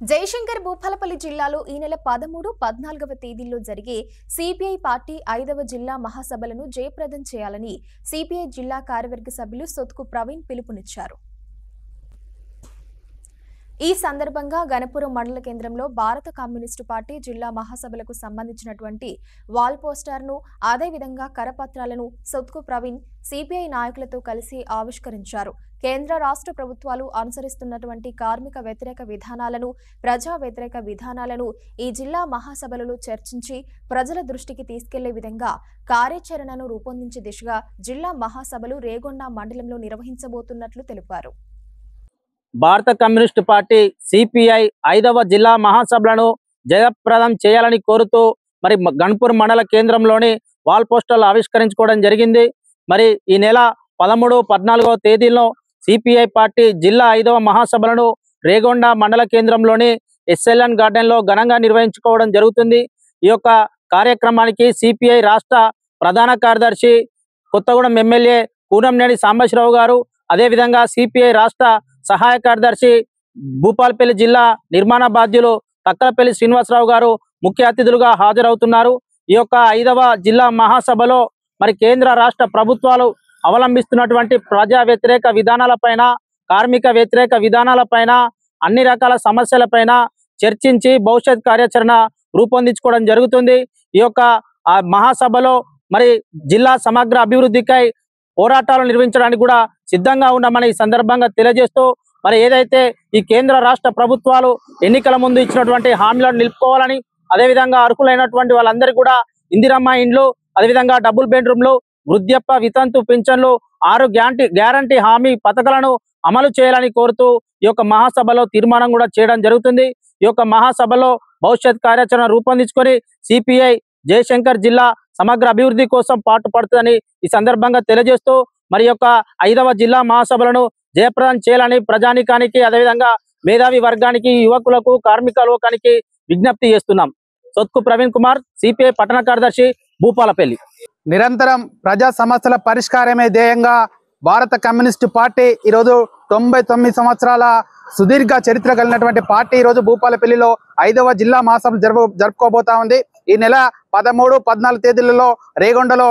జయశంకర్ భూపాలపల్లి జిల్లాలో ఈ నెల 13, 14వ తేదీల్లో జరిగే సిపిఐ పార్టీ 5వ జిల్లా మహాసభలను జయప్రదం చేయాలని సిపిఐ జిల్లా కార్యవర్గ సభ్యులు సొత్కు ప్రవీణ్ పిలుపునిచ్చారు. ఈ సందర్భంగా గణపురం మండల కేంద్రంలో భారత కమ్యూనిస్టు పార్టీ జిల్లా మహాసభలకు సంబంధించినటువంటి వాల్ పోస్టర్ను అదేవిధంగా కరపత్రాలను సొత్కు ప్రవీణ్ సిపిఐ నాయకులతో కలిసి ఆవిష్కరించారు. కేంద్ర రాష్ట్ర ప్రభుత్వాలు అనుసరిస్తున్నటువంటి కార్మిక వ్యతిరేక విధానాలను, ప్రజా వ్యతిరేక విధానాలను ఈ జిల్లా మహాసభలలో చర్చించి ప్రజల దృష్టికి తీసుకెళ్లే విధంగా కార్యాచరణను రూపొందించే దిశగా జిల్లా మహాసభలు రేగొండ మండలంలో నిర్వహించబోతున్నట్లు తెలిపారు. భారత కమ్యూనిస్టు పార్టీ సిపిఐ 5వ జిల్లా మహాసభలను జయప్రదం చేయాలని కోరుతూ మరి గణపూర్ మండల కేంద్రంలోని వాల్ పోస్టర్లు ఆవిష్కరించుకోవడం జరిగింది. మరి ఈ నెల 13, 14వ తేదీల్లో సిపిఐ పార్టీ జిల్లా 5వ మహాసభలను రేగొండ మండల కేంద్రంలోని ఎస్ఎల్ఎన్ గార్డెన్లో ఘనంగా నిర్వహించుకోవడం జరుగుతుంది. ఈ యొక్క కార్యక్రమానికి సిపిఐ రాష్ట్ర ప్రధాన కార్యదర్శి కొత్తగూడెం ఎమ్మెల్యే కూనంనేని సాంబశివరావు గారు, అదేవిధంగా సిపిఐ రాష్ట్ర సహాయ కార్యదర్శి భూపాలపల్లి జిల్లా నిర్మాణ బాధ్యులు తక్కలపల్లి శ్రీనివాసరావు గారు ముఖ్య అతిథులుగా హాజరవుతున్నారు. ఈ యొక్క 5వ జిల్లా మహాసభలో మరి కేంద్ర రాష్ట్ర ప్రభుత్వాలు అవలంబిస్తున్నటువంటి ప్రజా వ్యతిరేక విధానాలపైన, కార్మిక వ్యతిరేక విధానాలపైన, అన్ని రకాల సమస్యలపైన చర్చించి భవిష్యత్ కార్యాచరణ రూపొందించుకోవడం జరుగుతుంది. ఈ యొక్క మహాసభలో మరి జిల్లా సమగ్ర అభివృద్ధికై పోరాటాలు నిర్వహించడానికి కూడా సిద్ధంగా ఉన్నామని ఈ సందర్భంగా తెలియజేస్తూ, మరి ఏదైతే ఈ కేంద్ర రాష్ట్ర ప్రభుత్వాలు ఎన్నికల ముందు ఇచ్చినటువంటి హామీలను నిలుపుకోవాలని, అదేవిధంగా అర్హులైనటువంటి వాళ్ళందరికీ కూడా ఇందిరమ్మ ఇండ్లు, అదేవిధంగా డబుల్ బెడ్రూమ్లు, వృద్ధాప్య వితంతు పింఛన్లు, 6 గ్యారంటీ హామీ పథకాలను అమలు చేయాలని కోరుతూ ఈ యొక్క మహాసభలో తీర్మానం కూడా చేయడం జరుగుతుంది. ఈ యొక్క మహాసభలో భవిష్యత్ కార్యాచరణ రూపొందించుకొని సిపిఐ జయశంకర్ జిల్లా సమగ్ర అభివృద్ధి కోసం పాటుపడుతుందని ఈ సందర్భంగా తెలియజేస్తూ, మరి యొక్క 5వ జిల్లా మహాసభలను జయప్రదం చేయాలని ప్రజానికానికి, అదేవిధంగా మేధావి వర్గానికి, యువకులకు, కార్మిక లోకానికి విజ్ఞప్తి చేస్తున్నాం. సొత్కు ప్రవీణ్ కుమార్, సిపిఐ పట్టణ కార్యదర్శి, భూపాలపల్లి. నిరంతరం ప్రజా సమస్యల పరిష్కారమే ధ్యేయంగా భారత కమ్యూనిస్టు పార్టీ ఈరోజు 99 సంవత్సరాల సుదీర్ఘ చరిత్ర కలిగినటువంటి పార్టీ ఈరోజు భూపాలపల్లిలో 5వ జిల్లా మహాసభ జరుపుకోబోతా ఉంది. ఈ నెల 13, 14 తేదీలలో రేగొండలో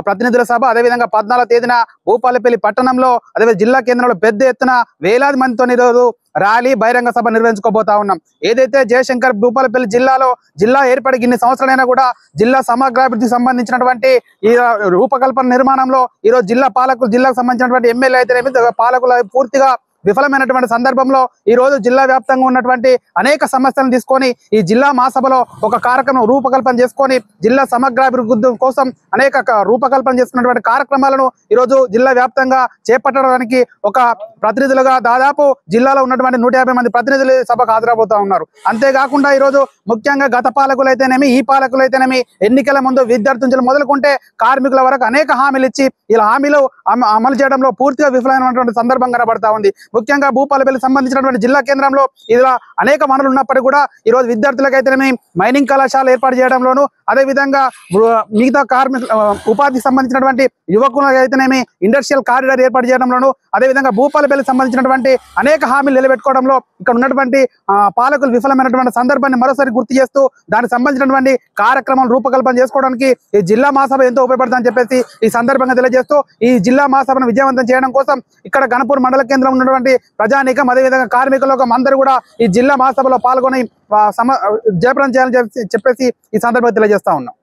ప్రతినిధుల సభ, అదేవిధంగా 14వ తేదీన భూపాలపల్లి పట్టణంలో, అదేవిధంగా జిల్లా కేంద్రంలో పెద్ద ఎత్తున వేలాది మందితో ఈరోజు ర్యాలీ, బహిరంగ సభ నిర్వహించుకోబోతా ఉన్నాం. ఏదైతే జయశంకర్ భూపాలపల్లి జిల్లాలో జిల్లా ఏర్పడికి ఇన్ని సంవత్సరాలైనా కూడా జిల్లా సమగ్రాభివృద్ధికి సంబంధించినటువంటి ఈ రూపకల్పన నిర్మాణంలో ఈరోజు జిల్లాకు సంబంధించినటువంటి ఎమ్మెల్యే అయితే పాలకులు పూర్తిగా విఫలమైనటువంటి సందర్భంలో ఈ రోజు జిల్లా వ్యాప్తంగా ఉన్నటువంటి అనేక సమస్యలను తీసుకొని ఈ జిల్లా మహాసభలో ఒక కార్యక్రమం రూపకల్పన చేసుకొని జిల్లా సమగ్రాభివృద్ధి కోసం అనేక రూపకల్పన చేసుకున్నటువంటి కార్యక్రమాలను ఈరోజు జిల్లా వ్యాప్తంగా చేపట్టడానికి ఒక ప్రతినిధులుగా దాదాపు జిల్లాలో ఉన్నటువంటి 150 మంది ప్రతినిధులు సభకు హాజరబోతా ఉన్నారు. అంతేకాకుండా ఈరోజు ముఖ్యంగా గత పాలకులైతేనేమి, ఈ పాలకులైతేనేమి ఎన్నికల ముందు విద్యార్థి నుంచి మొదలుకుంటే కార్మికుల వరకు అనేక హామీలు ఇచ్చి ఇలా హామీలు అమలు చేయడంలో పూర్తిగా విఫలమైనటువంటి సందర్భం కనబడతా ఉంది. ముఖ్యంగా భూపాలపల్లి సంబంధించినటువంటి జిల్లా కేంద్రంలో ఇలా అనేక వనరులు ఉన్నప్పటికీ కూడా ఈరోజు విద్యార్థులకైతేనేమి మైనింగ్ కళాశాల ఏర్పాటు చేయడంలోను, అదేవిధంగా మిగతా ఉపాధికి సంబంధించినటువంటి యువకులకు అయితేనేమి ఇండస్ట్రియల్ కారిడార్ ఏర్పాటు చేయడంలోను, అదేవిధంగా భూపాలపల్లికి సంబంధించినటువంటి అనేక హామీలు నిలబెట్టుకోవడంలో ఇక్కడ ఉన్నటువంటి పాలకులు విఫలమైనటువంటి సందర్భాన్ని మరోసారి గుర్తు చేస్తూ దానికి సంబంధించినటువంటి కార్యక్రమాలు రూపకల్పన చేసుకోవడానికి ఈ జిల్లా మహాసభ ఎంతో ఉపయోగపడుతుందని చెప్పేసి ఈ సందర్భంగా తెలియజేస్తూ, ఈ జిల్లా మహాసభను విజయవంతం చేయడం కోసం ఇక్కడ గణపూర్ మండల కేంద్రం ఉన్నటువంటి ప్రజానీకం, అదేవిధంగా కార్మిక లోకం అందరూ కూడా ఈ జిల్లా మహాసభలో పాల్గొని జయప్రదం చేయాలని చెప్పేసి ఈ సందర్భంగా తెలియజేస్తా ఉన్నాం.